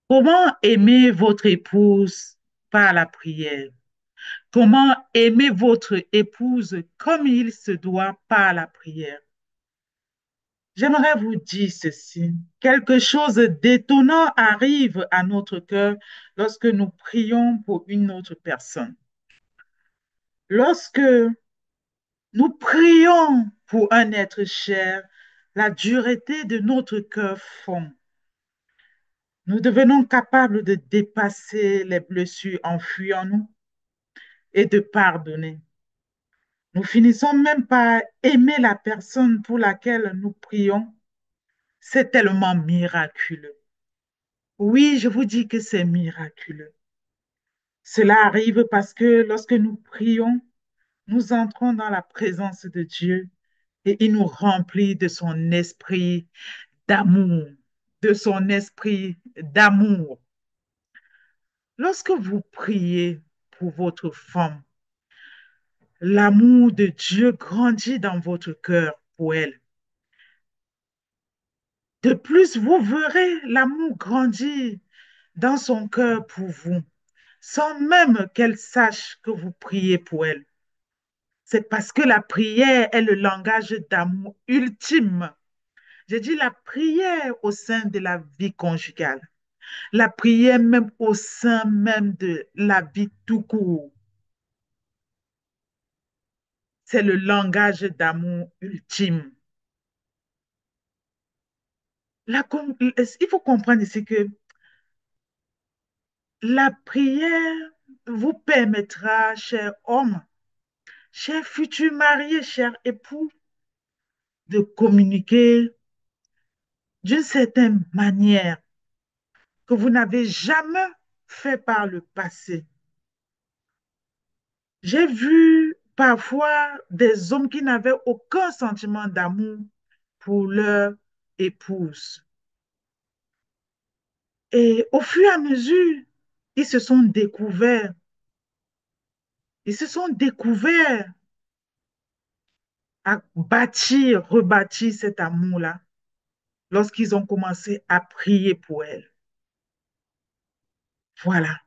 Comment aimer votre épouse par la prière? Comment aimer votre épouse comme il se doit par la prière? J'aimerais vous dire ceci. Quelque chose d'étonnant arrive à notre cœur lorsque nous prions pour une autre personne. Lorsque nous prions pour un être cher, la dureté de notre cœur fond. Nous devenons capables de dépasser les blessures enfouies en nous et de pardonner. Nous finissons même par aimer la personne pour laquelle nous prions. C'est tellement miraculeux. Oui, je vous dis que c'est miraculeux. Cela arrive parce que lorsque nous prions, nous entrons dans la présence de Dieu et il nous remplit de son esprit d'amour, de son esprit d'amour. Lorsque vous priez pour votre femme, l'amour de Dieu grandit dans votre cœur pour elle. De plus, vous verrez l'amour grandir dans son cœur pour vous, sans même qu'elle sache que vous priez pour elle. C'est parce que la prière est le langage d'amour ultime. J'ai dit la prière au sein de la vie conjugale, la prière même au sein même de la vie tout court. C'est le langage d'amour ultime. Il faut comprendre ici que la prière vous permettra, cher homme, cher futur marié, cher époux, de communiquer d'une certaine manière que vous n'avez jamais fait par le passé. J'ai vu parfois des hommes qui n'avaient aucun sentiment d'amour pour leur épouse. Et au fur et à mesure, ils se sont découverts. Ils se sont découverts à bâtir, rebâtir cet amour-là lorsqu'ils ont commencé à prier pour elle. Voilà.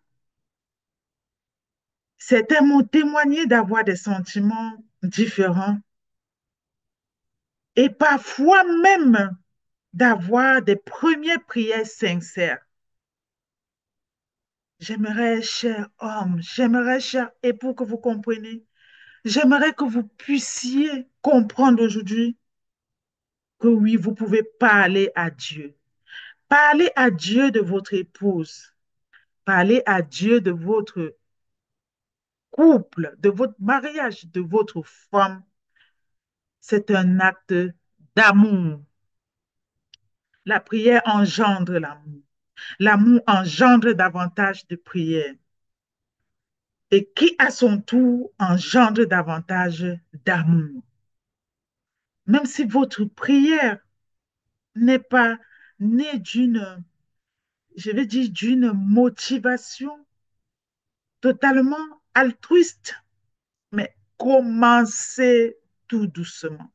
Certains m'ont témoigné d'avoir des sentiments différents et parfois même d'avoir des premières prières sincères. J'aimerais, cher homme, j'aimerais, cher époux, que vous compreniez. J'aimerais que vous puissiez comprendre aujourd'hui que oui, vous pouvez parler à Dieu. Parlez à Dieu de votre épouse. Parlez à Dieu de votre couple, de votre mariage, de votre femme. C'est un acte d'amour. La prière engendre l'amour. L'amour engendre davantage de prières. Et qui, à son tour, engendre davantage d'amour. Même si votre prière n'est pas née d'une, je vais dire, d'une motivation totalement altruiste, mais commencez tout doucement.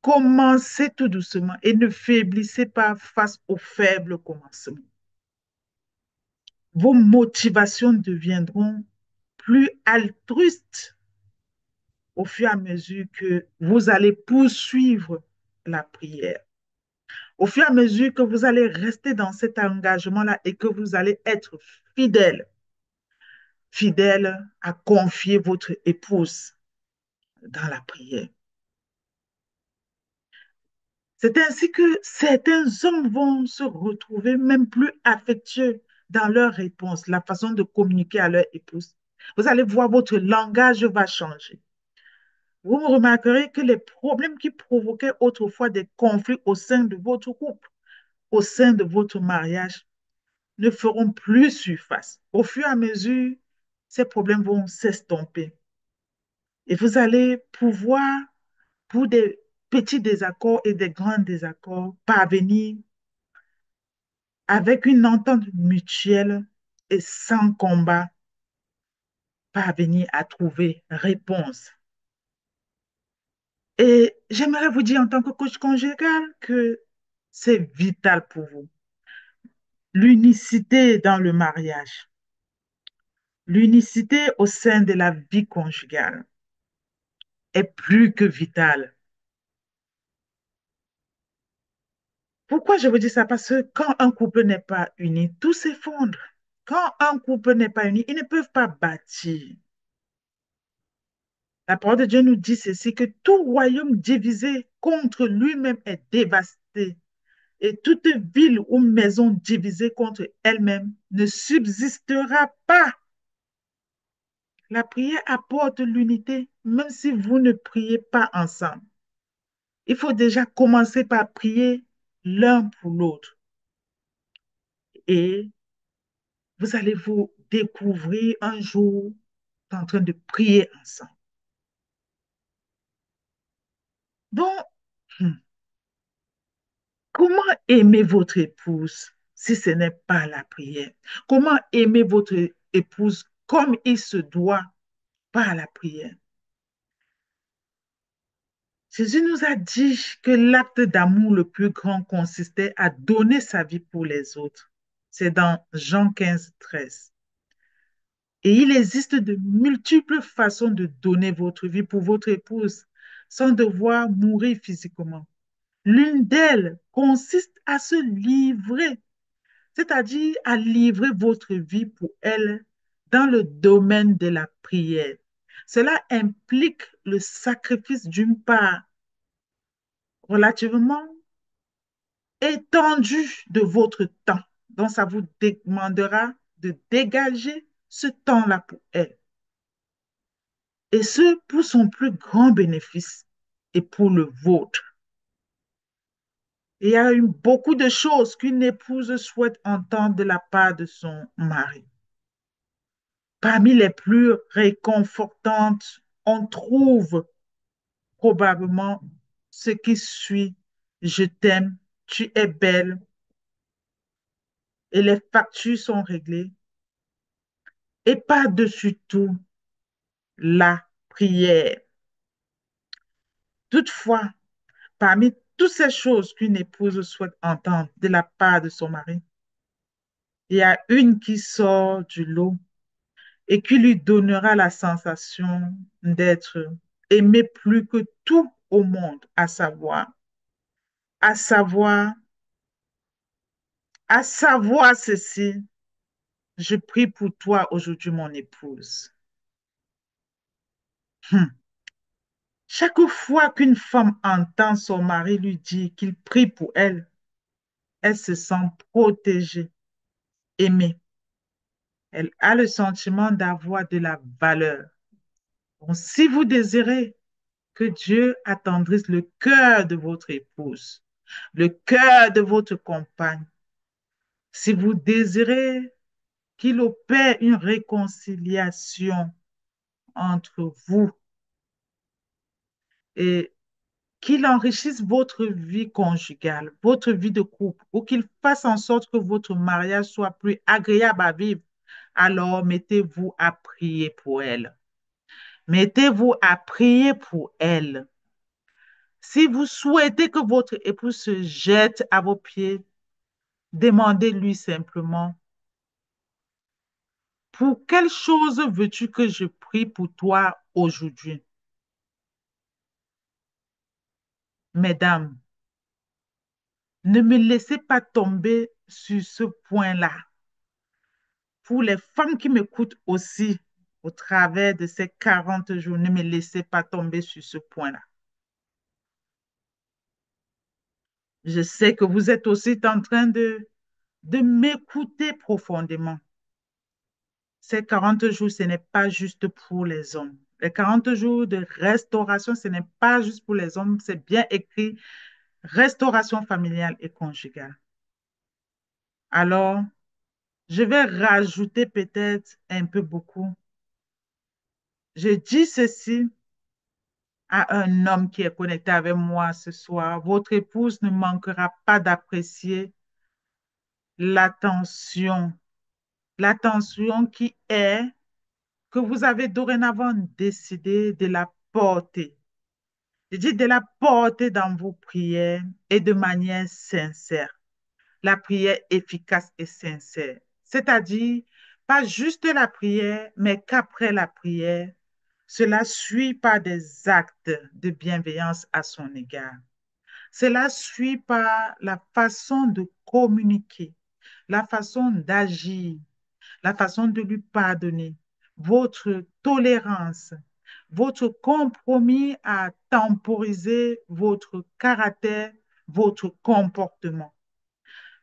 Commencez tout doucement et ne faiblissez pas face aux faibles commencements. Vos motivations deviendront plus altruistes au fur et à mesure que vous allez poursuivre la prière. Au fur et à mesure que vous allez rester dans cet engagement-là et que vous allez être fidèle, fidèle à confier votre épouse dans la prière. C'est ainsi que certains hommes vont se retrouver même plus affectueux dans leur réponse, la façon de communiquer à leur épouse. Vous allez voir, votre langage va changer. Vous remarquerez que les problèmes qui provoquaient autrefois des conflits au sein de votre couple, au sein de votre mariage, ne feront plus surface. Au fur et à mesure, ces problèmes vont s'estomper. Et vous allez pouvoir, pour des petits désaccords et des grands désaccords, parvenir avec une entente mutuelle et sans combat, parvenir à trouver réponse. Et j'aimerais vous dire en tant que coach conjugal que c'est vital pour vous. L'unicité dans le mariage, l'unicité au sein de la vie conjugale est plus que vitale. Pourquoi je vous dis ça? Parce que quand un couple n'est pas uni, tout s'effondre. Quand un couple n'est pas uni, ils ne peuvent pas bâtir. La parole de Dieu nous dit ceci, que tout royaume divisé contre lui-même est dévasté, et toute ville ou maison divisée contre elle-même ne subsistera pas. La prière apporte l'unité, même si vous ne priez pas ensemble. Il faut déjà commencer par prier l'un pour l'autre. Et vous allez vous découvrir un jour en train de prier ensemble. Donc, hmm, comment aimer votre épouse si ce n'est pas la prière? Comment aimer votre épouse comme il se doit par la prière? Jésus nous a dit que l'acte d'amour le plus grand consistait à donner sa vie pour les autres. C'est dans Jean 15, 13. Et il existe de multiples façons de donner votre vie pour votre épouse sans devoir mourir physiquement. L'une d'elles consiste à se livrer, c'est-à-dire à livrer votre vie pour elle dans le domaine de la prière. Cela implique le sacrifice d'une part relativement étendu de votre temps. Donc, ça vous demandera de dégager ce temps-là pour elle. Et ce, pour son plus grand bénéfice et pour le vôtre. Il y a eu beaucoup de choses qu'une épouse souhaite entendre de la part de son mari. Parmi les plus réconfortantes, on trouve probablement ce qui suit: je t'aime, tu es belle, et les factures sont réglées. Et par-dessus tout, la prière. Toutefois, parmi toutes ces choses qu'une épouse souhaite entendre de la part de son mari, il y a une qui sort du lot et qui lui donnera la sensation d'être aimé plus que tout au monde, à savoir, à savoir ceci: je prie pour toi aujourd'hui, mon épouse. Hmm. Chaque fois qu'une femme entend son mari lui dire qu'il prie pour elle, elle se sent protégée, aimée. Elle a le sentiment d'avoir de la valeur. Donc, si vous désirez que Dieu attendrisse le cœur de votre épouse, le cœur de votre compagne, si vous désirez qu'il opère une réconciliation entre vous et qu'il enrichisse votre vie conjugale, votre vie de couple, ou qu'il fasse en sorte que votre mariage soit plus agréable à vivre, alors mettez-vous à prier pour elle. Mettez-vous à prier pour elle. Si vous souhaitez que votre épouse se jette à vos pieds, demandez-lui simplement: pour quelle chose veux-tu que je prie pour toi aujourd'hui? Mesdames, ne me laissez pas tomber sur ce point-là. Pour les femmes qui m'écoutent aussi, au travers de ces 40 jours, ne me laissez pas tomber sur ce point-là. Je sais que vous êtes aussi en train de m'écouter profondément. Ces 40 jours, ce n'est pas juste pour les hommes. Les 40 jours de restauration, ce n'est pas juste pour les hommes, c'est bien écrit: restauration familiale et conjugale. Alors, je vais rajouter peut-être un peu beaucoup. Je dis ceci à un homme qui est connecté avec moi ce soir: votre épouse ne manquera pas d'apprécier l'attention, l'attention qui est que vous avez dorénavant décidé de la porter. Je dis de la porter dans vos prières et de manière sincère. la prière efficace et sincère. C'est-à-dire, pas juste la prière, mais qu'après la prière, cela suit par des actes de bienveillance à son égard. Cela suit par la façon de communiquer, la façon d'agir, la façon de lui pardonner, votre tolérance, votre compromis à temporiser votre caractère, votre comportement,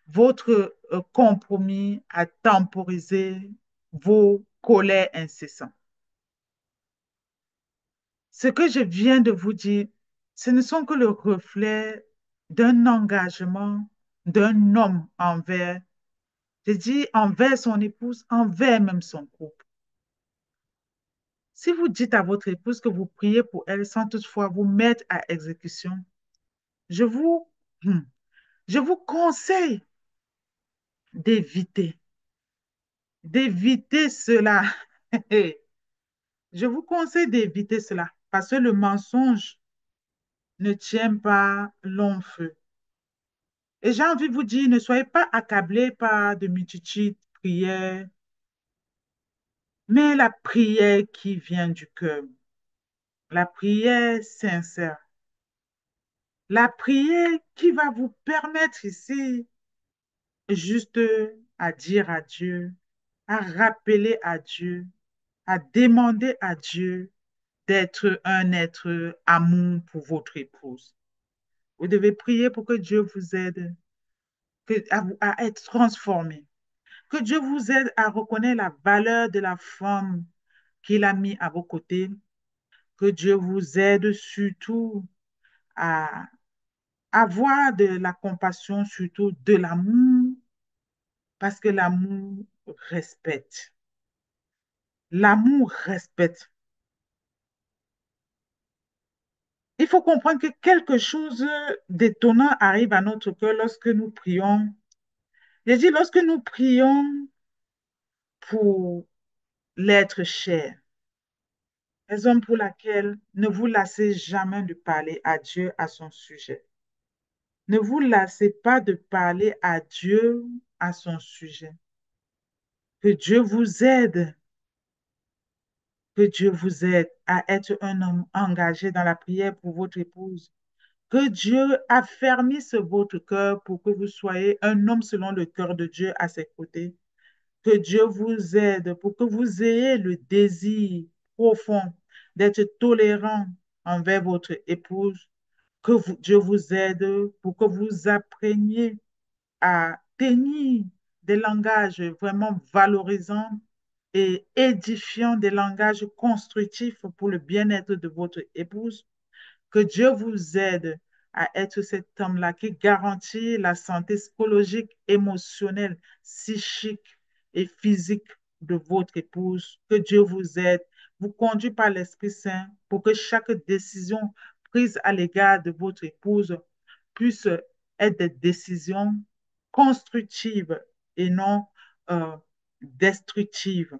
votre compromis à temporiser vos colères incessantes. Ce que je viens de vous dire, ce ne sont que le reflet d'un engagement d'un homme envers, je dis envers son épouse, envers même son couple. Si vous dites à votre épouse que vous priez pour elle sans toutefois vous mettre à exécution, je vous, hmm, je vous conseille d'éviter, d'éviter cela. Je vous conseille d'éviter cela parce que le mensonge ne tient pas long feu. Et j'ai envie de vous dire, ne soyez pas accablés par de multitudes de prières, mais la prière qui vient du cœur, la prière sincère, la prière qui va vous permettre ici juste à dire à Dieu, à rappeler à Dieu, à demander à Dieu d'être un être amour pour votre épouse. Vous devez prier pour que Dieu vous aide à être transformé. Que Dieu vous aide à reconnaître la valeur de la femme qu'il a mis à vos côtés. Que Dieu vous aide surtout à avoir de la compassion, surtout de l'amour, parce que l'amour respecte. L'amour respecte. Il faut comprendre que quelque chose d'étonnant arrive à notre cœur lorsque nous prions. Je dis lorsque nous prions pour l'être cher. Raison pour laquelle ne vous lassez jamais de parler à Dieu à son sujet. Ne vous lassez pas de parler à Dieu à son sujet. Que Dieu vous aide, que Dieu vous aide à être un homme engagé dans la prière pour votre épouse. Que Dieu affermisse votre cœur pour que vous soyez un homme selon le cœur de Dieu à ses côtés. Que Dieu vous aide pour que vous ayez le désir profond d'être tolérant envers votre épouse. Que Dieu vous aide pour que vous appreniez à tenir des langages vraiment valorisants et édifiants, des langages constructifs pour le bien-être de votre épouse. Que Dieu vous aide à être cet homme-là qui garantit la santé psychologique, émotionnelle, psychique et physique de votre épouse. Que Dieu vous aide, vous conduit par l'Esprit Saint pour que chaque décision prise à l'égard de votre épouse puisse être des décisions constructives et non euh, destructives.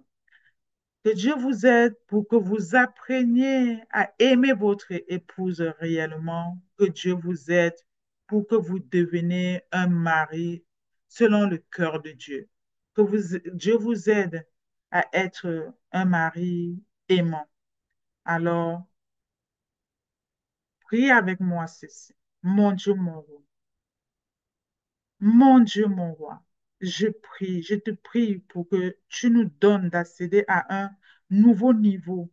Que Dieu vous aide pour que vous appreniez à aimer votre épouse réellement. Que Dieu vous aide pour que vous deveniez un mari selon le cœur de Dieu. Dieu vous aide à être un mari aimant. Alors, priez avec moi ceci. Mon Dieu, mon roi. Mon Dieu, mon roi. Je prie, je te prie pour que tu nous donnes d'accéder à un nouveau niveau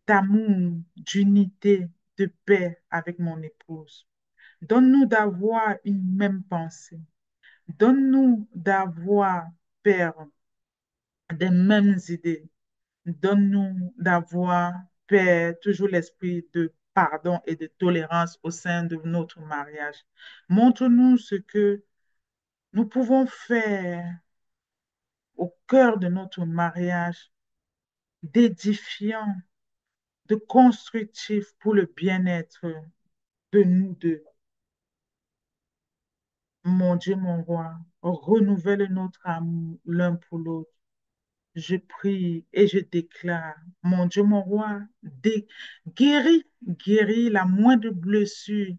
d'amour, d'unité, de paix avec mon épouse. Donne-nous d'avoir une même pensée. Donne-nous d'avoir, Père, des mêmes idées. Donne-nous d'avoir, Père, toujours l'esprit de pardon et de tolérance au sein de notre mariage. Montre-nous ce que nous pouvons faire au cœur de notre mariage, d'édifiant, de constructif pour le bien-être de nous deux. Mon Dieu, mon roi, renouvelle notre amour l'un pour l'autre. Je prie et je déclare, mon Dieu, mon roi, guéris, guéris la moindre blessure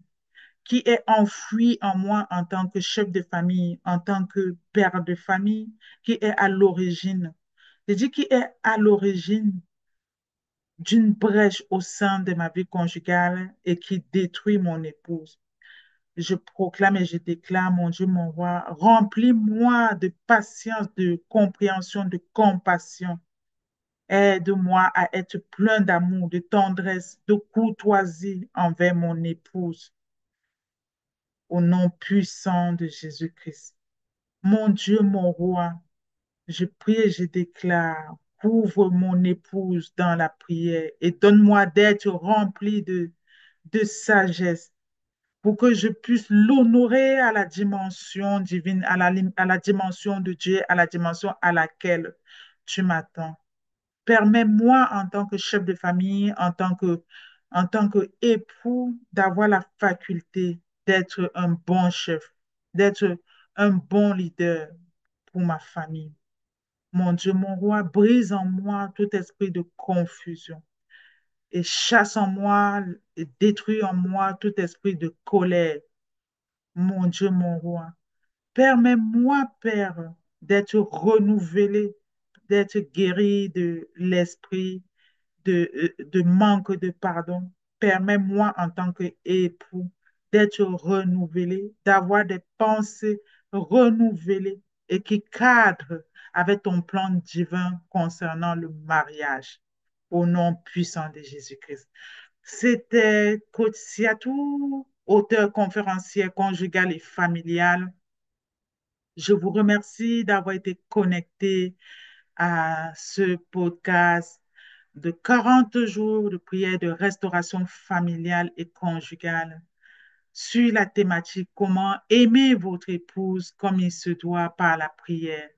qui est enfoui en moi en tant que chef de famille, en tant que père de famille, qui est à l'origine. Je dis qui est à l'origine d'une brèche au sein de ma vie conjugale et qui détruit mon épouse. Je proclame et je déclare, mon Dieu, mon roi, remplis-moi de patience, de compréhension, de compassion. Aide-moi à être plein d'amour, de tendresse, de courtoisie envers mon épouse, au nom puissant de Jésus-Christ. Mon Dieu, mon roi, je prie et je déclare, couvre mon épouse dans la prière et donne-moi d'être rempli de sagesse pour que je puisse l'honorer à la dimension divine, à la dimension de Dieu, à la dimension à laquelle tu m'attends. Permets-moi en tant que chef de famille, en tant que époux, d'avoir la faculté d'être un bon chef, d'être un bon leader pour ma famille. Mon Dieu, mon roi, brise en moi tout esprit de confusion et chasse en moi et détruis en moi tout esprit de colère. Mon Dieu, mon roi, permets-moi, Père, d'être renouvelé, d'être guéri de l'esprit de manque de pardon. Permets-moi en tant qu'époux d'être renouvelé, d'avoir des pensées renouvelées et qui cadrent avec ton plan divin concernant le mariage. Au nom puissant de Jésus-Christ. C'était Coach Siatou, auteur conférencier conjugal et familial. Je vous remercie d'avoir été connecté à ce podcast de 40 jours de prière de restauration familiale et conjugale sur la thématique comment aimer votre épouse comme il se doit par la prière.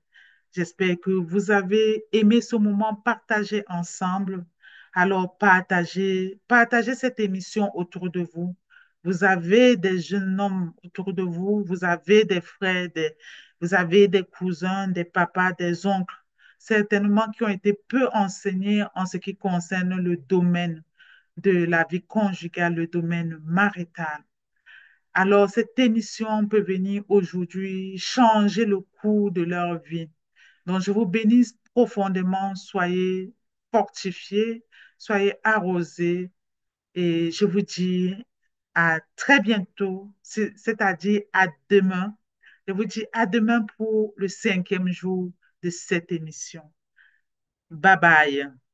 J'espère que vous avez aimé ce moment partagé ensemble. Alors partagez cette émission autour de vous. Vous avez des jeunes hommes autour de vous, vous avez des frères, vous avez des cousins, des papas, des oncles, certainement qui ont été peu enseignés en ce qui concerne le domaine de la vie conjugale, le domaine marital. Alors, cette émission peut venir aujourd'hui changer le cours de leur vie. Donc, je vous bénisse profondément. Soyez fortifiés, soyez arrosés et je vous dis à très bientôt, c'est-à-dire à demain. Je vous dis à demain pour le 5e jour de cette émission. Bye bye.